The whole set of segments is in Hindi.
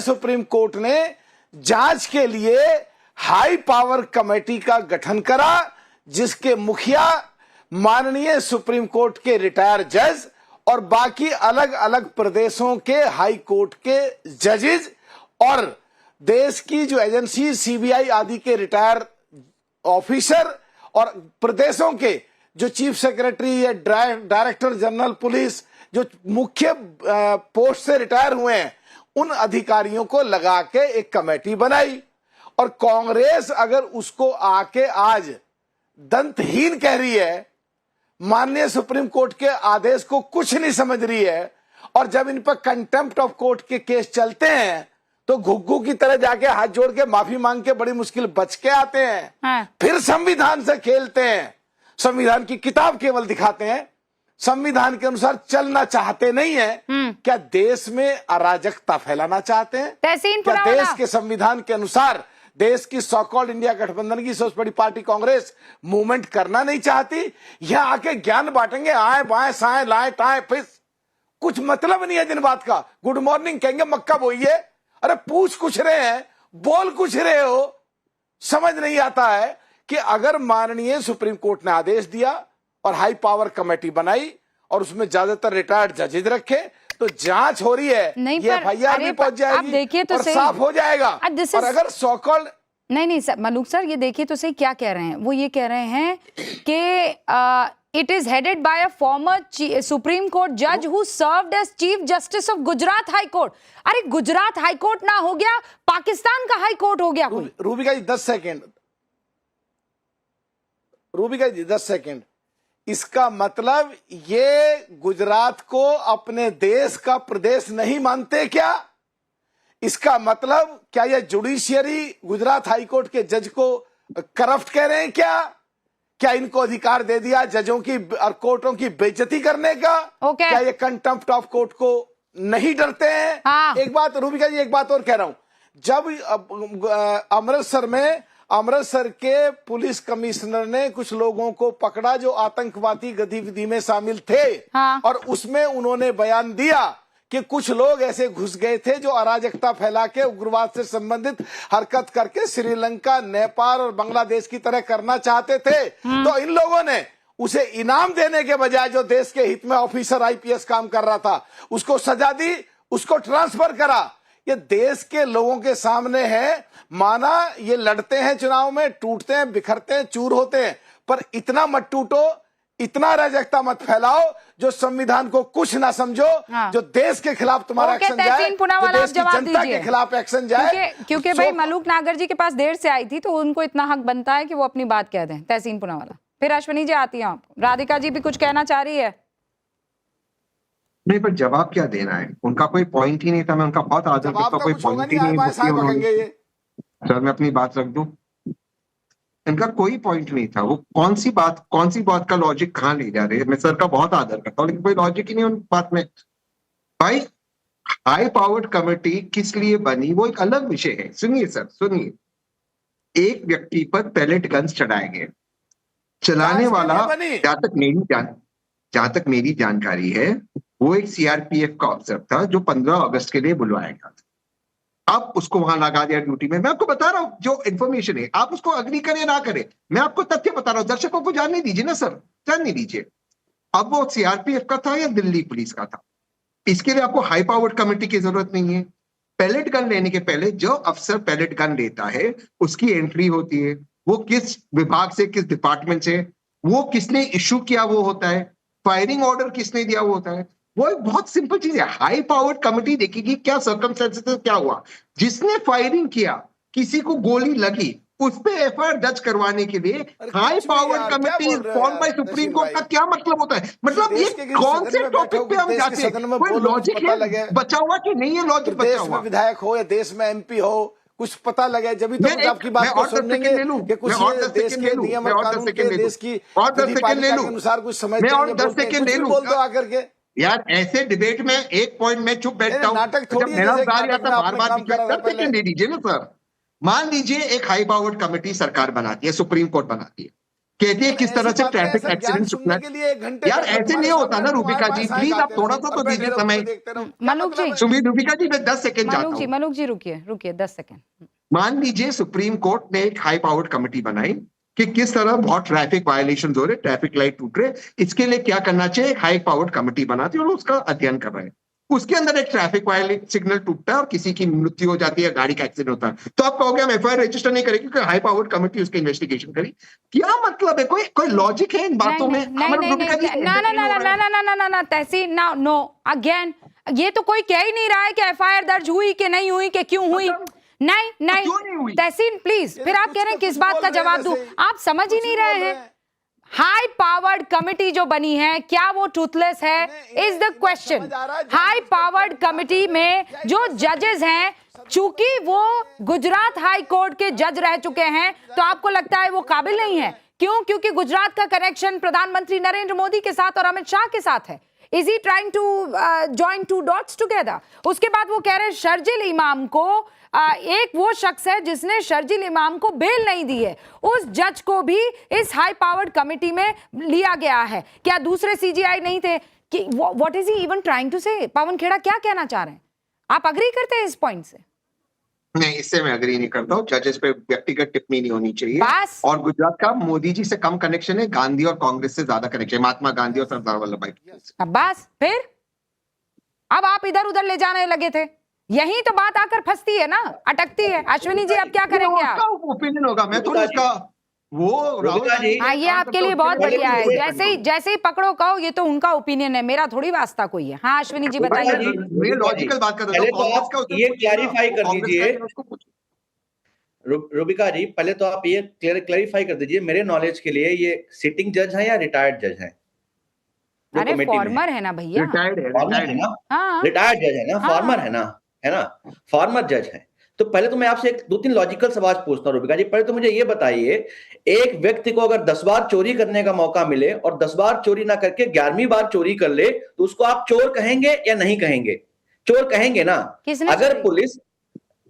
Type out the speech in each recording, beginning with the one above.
सुप्रीम कोर्ट ने जांच के लिए हाई पावर कमेटी का गठन करा, जिसके मुखिया माननीय सुप्रीम कोर्ट के रिटायर जज और बाकी अलग अलग प्रदेशों के हाई कोर्ट के जजेस और देश की जो एजेंसी सीबीआई आदि के रिटायर ऑफिसर और प्रदेशों के जो चीफ सेक्रेटरी या डायरेक्टर जनरल पुलिस जो मुख्य पोस्ट से रिटायर हुए हैं, उन अधिकारियों को लगा के एक कमेटी बनाई। और कांग्रेस अगर उसको आके आज दंतहीन कह रही है, माननीय सुप्रीम कोर्ट के आदेश को कुछ नहीं समझ रही है, और जब इन पर कंटेम्प्ट ऑफ कोर्ट के केस चलते हैं तो घुग्गू की तरह जाके हाथ जोड़ के माफी मांग के बड़ी मुश्किल बच के आते हैं। हाँ। फिर संविधान से खेलते हैं, संविधान की किताब केवल दिखाते हैं, संविधान के अनुसार चलना चाहते नहीं है। क्या देश में अराजकता फैलाना चाहते हैं? क्या देश के संविधान के अनुसार देश की सो कॉल्ड इंडिया गठबंधन की सबसे बड़ी पार्टी कांग्रेस मूवमेंट करना नहीं चाहती? यहां आके ज्ञान बांटेंगे, आए बाएं साए लाए टाए फिस, कुछ मतलब नहीं है दिन बात का। गुड मॉर्निंग कहेंगे, मक्का बोइए, अरे पूछ कुछ रहे हैं, बोल कुछ रहे हो, समझ नहीं आता है कि अगर माननीय सुप्रीम कोर्ट ने आदेश दिया और हाई पावर कमेटी बनाई और उसमें ज्यादातर रिटायर्ड जजेस रखे, तो जांच हो रही है, ये एफआईआर भी पहुंच जाएगी और साफ हो जाएगा। और अगर सो कॉल्ड नहीं सर, मलूक सर ये देखिए तो सही क्या कह रहे हैं। वो ये कह रहे हैं कि it is headed by a former supreme court जज who served as chief justice of Gujarat high court. अरे गुजरात हाई कोर्ट ना हो गया, पाकिस्तान का हाई कोर्ट हो गया। रूबिका जी 10 सेकेंड, रूबिका जी 10 सेकेंड। इसका मतलब ये गुजरात को अपने देश का प्रदेश नहीं मानते क्या? इसका मतलब क्या ये जुडिशियरी गुजरात हाईकोर्ट के जज को करप्ट कह रहे हैं क्या? क्या इनको अधिकार दे दिया जजों की और कोर्टों की बेइज्जती करने का? क्या ये कंटेम्प्ट ऑफ कोर्ट को नहीं डरते हैं? हाँ। एक बात रूबिका जी, एक बात और कह रहा हूं, जब अमृतसर के पुलिस कमिश्नर ने कुछ लोगों को पकड़ा जो आतंकवादी गतिविधि में शामिल थे। हाँ। और उसमें उन्होंने बयान दिया कि कुछ लोग ऐसे घुस गए थे जो अराजकता फैला के उग्रवाद से संबंधित हरकत करके श्रीलंका, नेपाल और बांग्लादेश की तरह करना चाहते थे। तो इन लोगों ने उसे इनाम देने के बजाय जो देश के हित में ऑफिसर आईपीएस काम कर रहा था उसको सजा दी, उसको ट्रांसफर करा। ये देश के लोगों के सामने है, माना ये लड़ते हैं चुनाव में, टूटते हैं, बिखरते हैं, चूर होते हैं, पर इतना मत टूटो, इतना अराजकता मत फैलाओ जो संविधान को कुछ ना समझो। हाँ। जो देश के खिलाफ तुम्हारा एक्शन जाए, जो देश की जनता के खिलाफ एक्शन जाए। क्योंकि भाई मलूक नागर जी के पास देर से आई थी तो उनको इतना हक बनता है कि वो अपनी बात कह दें। तहसीन पूनावाला, फिर अश्विनी जी आती हैं, आप राधिका जी भी कुछ कहना चाह रही है। नहीं, पर जवाब क्या देना है, उनका कोई पॉइंट ही नहीं था। मैं उनका बहुत आदर करता हूं, कोई पॉइंट ही नहीं। सर मैं अपनी बात रख दूं, इनका कोई पॉइंट नहीं था। वो कौन सी बात का लॉजिक कहाँ ले जा रहे हैं। मैं सर का बहुत आदर करता हूँ, लेकिन कोई लॉजिक ही नहीं उन बात में। भाई हाई पावर्ड कमेटी किस लिए बनी वो एक अलग विषय है। सुनिए सर, सुनिए, एक व्यक्ति पर पैलेट गन्स चढ़ाए गए, चलाने वाला जहां तक मेरी जानकारी है वो एक सीआरपीएफ का अफसर था जो 15 अगस्त के लिए बुलवाया गया था। अब उसको वहां लगा दिया ड्यूटी में। मैं आपको बता रहा हूं जो इन्फॉर्मेशन है, आप उसको अग्री करें ना करें, मैं आपको तथ्य बता रहा हूं। दर्शकों को जानने दीजिए ना सर, जानने दीजिए। अब वो सीआरपीएफ का था या दिल्ली पुलिस का था, इसके लिए आपको हाई पावर्ड कमेटी की जरूरत नहीं है। पैलेट गन लेने के पहले जो अफसर पैलेट गन लेता है उसकी एंट्री होती है, वो किस विभाग से, किस डिपार्टमेंट से, वो किसने इश्यू किया वो होता है, फायरिंग ऑर्डर किसने दिया वो होता है। वो एक बहुत सिंपल चीज है। हाई पावर्ड कमेटी देखेगी क्या सर्कमस्टेंसेस क्या हुआ, जिसने फायरिंग किया, किसी को गोली लगी, उस पे एफआईआर दर्ज करवाने के लिए high powered committee form by supreme court का क्या मतलब होता है? मतलब ये कौन से टॉपिक पे हम जाते हैं? कोई लॉजिक है बचा हुआ कि नहीं है? लॉजिक बचा हुआ, विधायक हो या देश में एमपी हो, कुछ पता लगे जब तो आपकी बात को सुनेंगे कि कुछ देश के नियम और कानून के देश की विधिपालिका के अनुसार कुछ समझते हैं। 10 सेकंड ले लूं बोल दो आकर के यार। ऐसे डिबेट में एक पॉइंट में चुप बैठता हूं, नाटक थोड़ी बार-बार 10 सेकंड दे दीजिए ना सर। मान लीजिए एक हाई पावर्ड कमेटी सरकार बनाती है, सुप्रीम कोर्ट बनाती है, कहती है किस तरह से ऐसी बातें, ट्रैफिक ऐसा ज्ञान एक्सीडेंट सुनने रुकना के लिए 1 घंटे यार तक ऐसे तुम्हारे नहीं होता ना सामने रूबिका तुम्हारे जी, पास प्लीज आए आप गाते थोड़ा रहो सा और तो बैठे दीजिए रहो, समय। उसको देखते रहो। क्या मनुक मतलब जी, है? सुमित रूबिका जी, मैं 10 सेकंड चाहता हूँ। मनुक जी रुकिए रुकिए 10 सेकंड। मान लीजिए सुप्रीम कोर्ट ने एक हाई पावर्ड कमेटी बनाई कि किस तरह बहुत ट्रैफिक वायलेशन हो रहे, ट्रैफिक लाइट टूट रहे, इसके लिए क्या करना चाहिए, हाई पावर्ड कमेटी बनाती है और उसका अध्ययन कर रहे हैं। उसके अंदर एक ट्रैफिक वायलेट सिग्नल टूटता है और किसी की मृत्यु हो जाती है, गाड़ी का एक्सीडेंट होता है, तो आप कहोगे हम एफआईआर रजिस्टर नहीं करेंगे क्योंकि हाई पावर्ड कमेटी उसकी इन्वेस्टिगेशन करी। क्या मतलब है, कोई लॉजिक है इन बातों में? नहीं नहीं नहीं ना ना ना ना ना ना ना ना ना तहसीन ना नो अगेन, ये तो कोई कह ही नहीं रहा है कि एफआईआर दर्ज हुई कि नहीं हुई कि क्यों हुई। नहीं नहीं तहसीन प्लीज, फिर आप कह रहे हैं किस बात का जवाब दूं? आप समझ ही नहीं रहे हैं। हाई पावर्ड कमिटी जो बनी है, क्या वो टूथलेस है, is the question. High powered committee में जो जजेस हैं, चूंकि वो गुजरात हाई कोर्ट के जज रह चुके हैं, तो आपको लगता है वो काबिल नहीं है? क्यों? क्योंकि गुजरात का कनेक्शन प्रधानमंत्री नरेंद्र मोदी के साथ और अमित शाह के साथ है। Is he trying to join two dots together? उसके बाद वो कह रहे हैं शर्जिल इमाम को, एक वो शख्स है जिसने शर्जिल इमाम को बेल नहीं दी है, उस जज को भी इस हाई पावर्ड कमिटी में लिया गया है। क्या दूसरे सीजीआई नहीं थे? कि what is he even trying to say? Pawan Kheda क्या कहना चाह रहे हैं? आप अग्री करते हैं इस पॉइंट से? नहीं, इससे मैं अग्री नहीं करता हूँ। जजेस पे व्यक्तिगत टिप्पणी नहीं होनी चाहिए। बस। और गुजरात का मोदी जी से कम कनेक्शन है, गांधी और कांग्रेस से ज्यादा कनेक्शन है, महात्मा गांधी और सरदार वल्लभ भाई। अब बस, फिर अब आप इधर उधर ले जाने लगे थे, यही तो बात आकर फंसती है ना, अटकती है। अश्विनी जी अब क्या करेंगे आप? ओपिनियन होगा, मैं तो इसका वो रूबिका जी, हाँ, ये आपके लिए बहुत बढ़िया है। जैसे ही पकड़ो कहो ये तो उनका ओपिनियन है, मेरा थोड़ी वास्ता कोई है। हाँ अश्विनी जी बताइए। मैं लॉजिकल बात कर रहा पहले हूँ। तो कांग्रेस आप का ये क्लैरिफाई कर दीजिए, रूबिका जी, पहले तो आप ये क्लैरिफाई कर दीजिए मेरे नॉलेज के लिए, ये सिटिंग जज हैं या रिटायर्ड जज हैं? अरे फॉर्मर है ना भैया, रिटायर्ड है, फॉर्मर है ना, हाँ रिटायर्ड जज है ना, हाँ। फॉर्मर है ना, फॉर्मर जज है। तो पहले तो मैं आपसे एक 2-3 लॉजिकल सवाल पूछता हूँ रूबिका जी। पहले तो मुझे ये बताइए, एक व्यक्ति को अगर 10 बार चोरी करने का मौका मिले और 10 बार चोरी ना करके 11वीं बार चोरी कर ले, तो उसको आप चोर कहेंगे या नहीं कहेंगे? चोर कहेंगे ना। अगर पुलिस,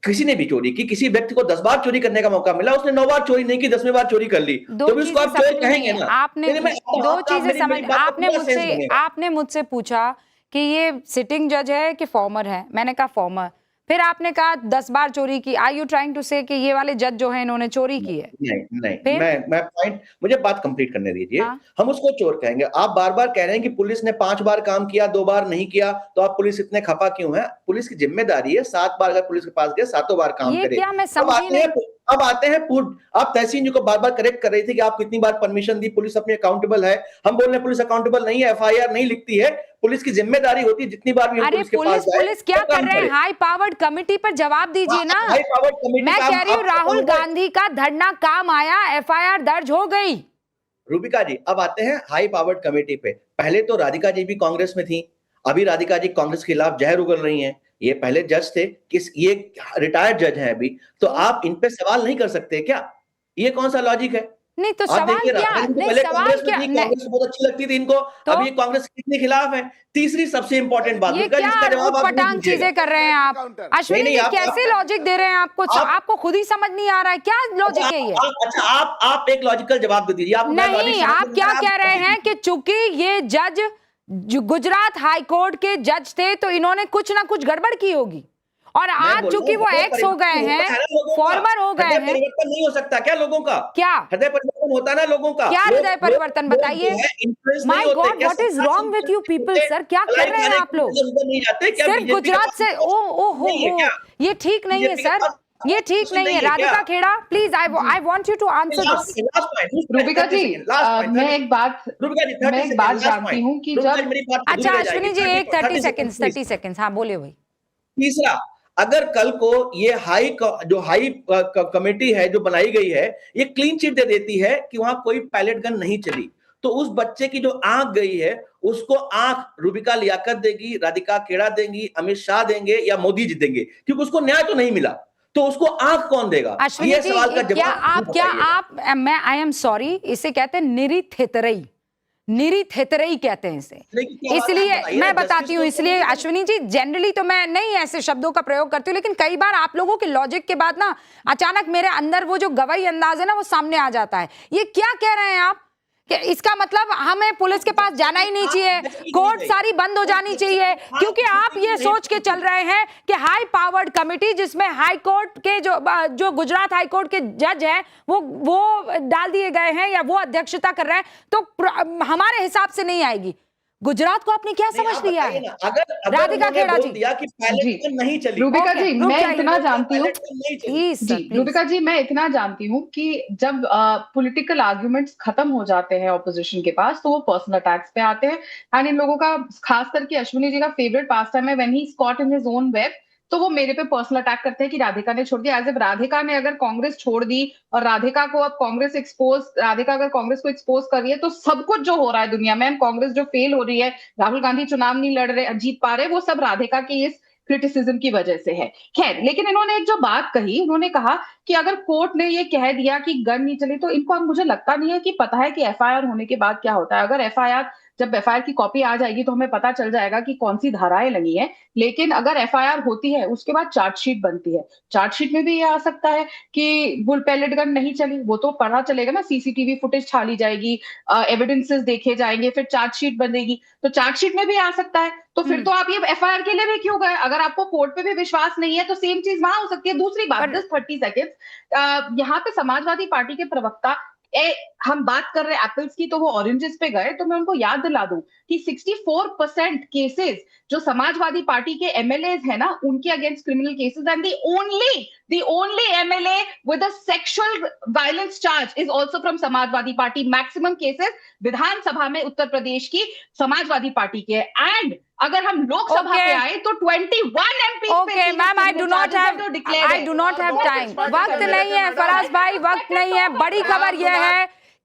किसी ने भी चोरी की, किसी व्यक्ति को 10 बार चोरी करने का मौका मिला, उसने 9 बार चोरी नहीं की, 10वीं बार चोरी कर ली, तो भी उसको आप चोर कहेंगे ना? आपने दो चीजें समझ, आपने मुझसे पूछा कि ये सिटिंग जज है कि फॉर्मर है, मैंने कहा फॉर्मर। फिर आपने कहा 10 बार चोरी की। आर यू ट्राइंग टू से कि ये वाले जज जो है इन्होंने चोरी की है? नहीं, मैं पॉइंट, मुझे बात कंप्लीट करने दीजिए। हाँ? हम उसको चोर कहेंगे। आप बार बार कह रहे हैं कि पुलिस ने 5 बार काम किया, 2 बार नहीं किया, तो आप पुलिस इतने खफा क्यों है? पुलिस की जिम्मेदारी है 7 बार अगर पुलिस के पास गए 7 बार काम करे। क्या मैं समझी नहीं। अब आते हैं आप तहसीन जी को बार बार करेक्ट कर रही थी कि आप कितनी बार परमिशन दी, पुलिस अपनी अकाउंटेबल है। हम बोल रहे हैं पुलिस अकाउंटेबल नहीं है, एफआईआर नहीं लिखती है, पुलिस की जिम्मेदारी होती है जितनी बार भी पुलिस के पास जाए। पुलिस क्या कर रहे हैं? हाई पावर्ड कमिटी पर जवाब दीजिए ना। मैं कह रही हूँ राहुल गांधी का धरना काम आया, एफआईआर दर्ज हो गई। रूबिका जी, अब आते हैं हाई पावर्ड कमेटी पे। पहले तो राधिका जी भी कांग्रेस में थी, अभी राधिका जी कांग्रेस के खिलाफ जहर उगल रही हैं। ये पहले जज थे, ये रिटायर्ड जज हैं अभी, तो आप इन पे सवाल नहीं कर सकते क्या? ये कौन सा लॉजिक है? नहीं तो सवाल क्या? नहीं सवाल क्या? कांग्रेस बहुत अच्छी लगती थी इनको, तो अभी कांग्रेस कितने खिलाफ है। तीसरी सबसे इंपॉर्टेंट बात, ये क्या पटांग चीजें कर रहे हैं आप? अश्विनी जी कैसे लॉजिक दे रहे हैं आपको? आपको खुद ही समझ नहीं आ रहा है क्या लॉजिक है ये? अच्छा, आप एक लॉजिकल जवाब दे दीजिए। नहीं, आप क्या कह रहे हैं कि चूंकि ये जज गुजरात हाई कोर्ट के जज थे तो इन्होंने कुछ ना कुछ गड़बड़ की होगी, और आज चूंकि वो एक्स हो गए हैं, फॉर्मर हो गए हैं। परिवर्तन नहीं हो सकता क्या लोगों का? क्या हृदय परिवर्तन होता ना लोगों का? क्या हृदय परिवर्तन बताइए? My God, what is wrong with you people sir? क्या कर रहे हैं आप लोग? सिर्फ गुजरात से ओ हो, ये ठीक नहीं है सर, ये ठीक नहीं है। Radhika Khera please, I want you to answer this. Rubika ji, मैं एक बात जानती हूँ कि जब, अच्छा अश्विनी जी एक 30 सेकंड्स, हाँ बोलिए भाई। तीसरा, अगर कल को ये हाई कमेटी है जो बनाई गई है, ये क्लीन चिट दे देती है कि वहां कोई पैलेट गन नहीं चली, तो उस बच्चे की जो आंख गई है उसको आंख रूबिका लियाकत देगी, राधिका खेड़ा देंगी, अमित शाह देंगे या मोदी जी देंगे? क्योंकि उसको न्याय तो नहीं मिला, तो उसको आंख कौन देगा? अश्विनी जी, क्या आप मैं आई एम सॉरी, इसे कहते हैं निरी थेतरई। निरी थेतरई कहते हैं इसे। इसलिए मैं बताती हूँ, इसलिए अश्विनी जी जनरली तो मैं नहीं ऐसे शब्दों का प्रयोग करती हूँ, लेकिन कई बार आप लोगों के लॉजिक के बाद ना अचानक मेरे अंदर वो जो गवाही अंदाज है ना वो सामने आ जाता है। ये क्या कह रहे हैं आप कि इसका मतलब हमें पुलिस के पास जाना ही नहीं चाहिए, कोर्ट सारी बंद हो जानी चाहिए, क्योंकि आप ये सोच के चल रहे हैं कि हाई पावर्ड कमेटी जिसमें हाई कोर्ट के जो गुजरात हाई कोर्ट के जज हैं वो डाल दिए गए हैं या वो अध्यक्षता कर रहे हैं, तो हमारे हिसाब से नहीं आएगी। गुजरात को आपने क्या समझ लिया है? अगर राधिका खेड़ा जी दिया कि पहले नहीं चली, रूबिका जी मैं इतना जानती हूँ, रूबिका जी मैं इतना जानती हूँ कि जब पॉलिटिकल आर्ग्यूमेंट्स खत्म हो जाते हैं ऑपोजिशन के पास तो वो पर्सनल अटैक्स पे आते हैं। एंड इन लोगों का खास करके अश्विनी जी का फेवरेट पास टाइम है when he is caught in his own web, तो वो मेरे पे पर्सनल अटैक करते हैं कि राधिका ने छोड़ दिया। एज इफ राधिका ने अगर कांग्रेस छोड़ दी और राधिका को अब कांग्रेस राधिका अगर कांग्रेस को एक्सपोज कर रही है तो सब कुछ जो हो रहा है दुनिया में, कांग्रेस जो फेल हो रही है, राहुल गांधी चुनाव नहीं लड़ रहे, जीत पा रहे, वो सब राधिका की इस क्रिटिसिज्म की वजह से है। खैर, लेकिन इन्होंने एक जो बात कही, उन्होंने कहा कि अगर कोर्ट ने ये कह दिया कि गन नहीं चली तो इनको, मुझे लगता नहीं है कि पता है कि एफआईआर होने के बाद क्या होता है। अगर जब एफआईआर की कॉपी आ जाएगी तो हमें पता चल जाएगा कि कौन सी धाराएं लगी हैं। लेकिन अगर एफआईआर होती है उसके बाद चार्जशीट बनती है, चार्जशीट में भी ये आ सकता है कि बुल पैलेट गन नहीं चली, वो तो पता चलेगा ना, सीसीटीवी फुटेज छाली जाएगी, एविडेंसेस देखे जाएंगे, फिर चार्जशीट बनेगी, तो चार्जशीट में भी आ सकता है। तो फिर तो आप ये एफआईआर के लिए भी क्यों गए? अगर आपको कोर्ट पे भी विश्वास नहीं है तो सेम चीज वहां हो सकती है। दूसरी बात, 30 सेकेंड, यहाँ पे समाजवादी पार्टी के प्रवक्ता, हम बात कर रहे हैं एप्पल्स की तो वो ऑरेंजेस पे गए, तो मैं उनको याद दिला दूं कि 64% केसेस जो समाजवादी पार्टी के एमएलए है ना उनके against criminal cases, and the only MLA with a sexual violence charge is also from Samajwadi Party. Maximum cases विधानसभा में उत्तर प्रदेश की समाजवादी पार्टी के, एंड अगर हम लोकसभा पे आए तो 21 MP। Okay ma'am, I do not have time, वक्त नहीं है फराज भाई, वक्त नहीं है। बड़ी खबर यह है